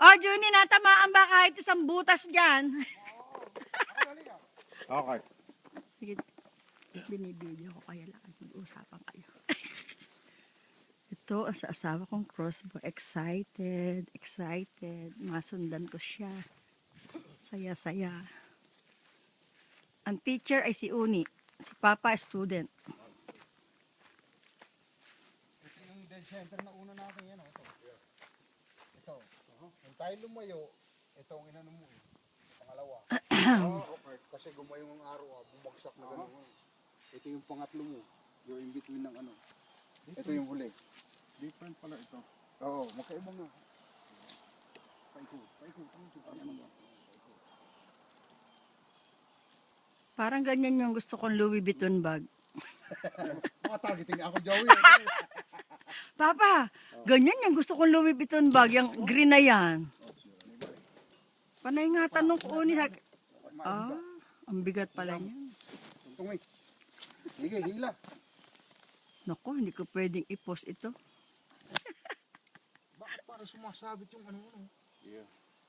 Oh, Juni, natamaan ba kahit isang butas dyan? Okay. Sige, binibideo ko kaya lang. Mag-uusapan kayo. Ito, ang sa asawa kong crossbow. Excited, excited. Masundan ko siya. Saya-saya. Ang teacher ay si Uni. Si Papa, student. Ito yung dead center na una natin yan. Ito. Ito. Kung tayo lumayo, ito ang inano mo. Pangalawa. Okay. Kasi gumayo ng araw, bumagsak na gano'n. Ito yung pangatlo mo. Yung in between ng ano. Ito yung huli. Different pala ito. Oo, magkaiba nga. Paikot. Parang ganyan yung gusto kong Louis Vuitton bag. Mga targeting ako, Joey. Papa, ganyan yung gusto kong Louis Vuitton bag. Yung green na yan. Panay nga tanong ko Uni. Ah, ang bigat pala niyan. Tungtungay. Sige, hila. Naku, hindi ko pwedeng i-post ito. Bakit para sumasabit yung ano? Yeah.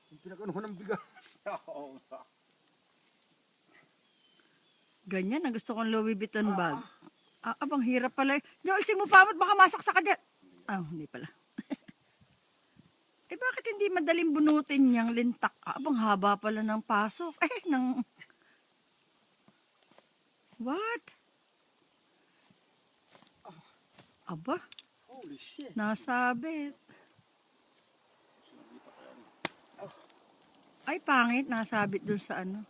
Yung pinag-anuhan ng bigas. Oo. Ganyan ang gusto kong Louis Vuitton bag. Abang hirap pala. Joel, mo pa baka masaksak ka dyan. Hindi pala. Bakit hindi madaling bunutin niyang lintak? Abang haba pala ng pasok. What? Aba, Holy shit. nasabit. Ay, pangit. Nasabit dun sa ano.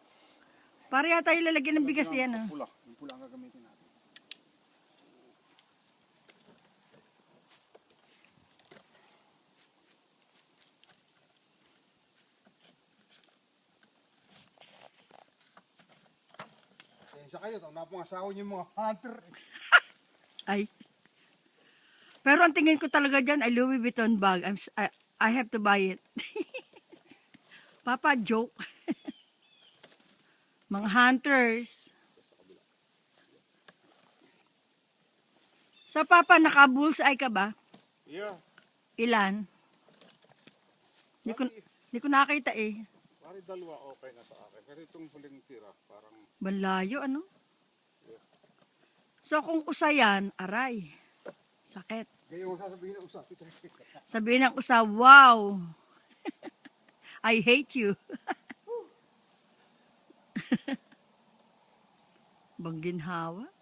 Para yata ilalagyan ng bigas yan. Pula. Yung pula ang gagamitin natin. Pasensya kayo, napangasawa niyo yung mga hunter. Ay. Pero ang tingin ko talaga dyan ay Louis Vuitton bag. I have to buy it. Papa, joke. Mga hunters. Sa Papa, naka-bullseye ka ba? Yeah. Ilan? Hindi ko nakita eh. Pari dalawa okay na sa akin. Pero itong huling tira, parang Balayo, ano? So, kung usayan, aray. Sakit. Kaya yung sasabihin na usap. Sabihin ng usa, wow. I hate you. Bangginhawa.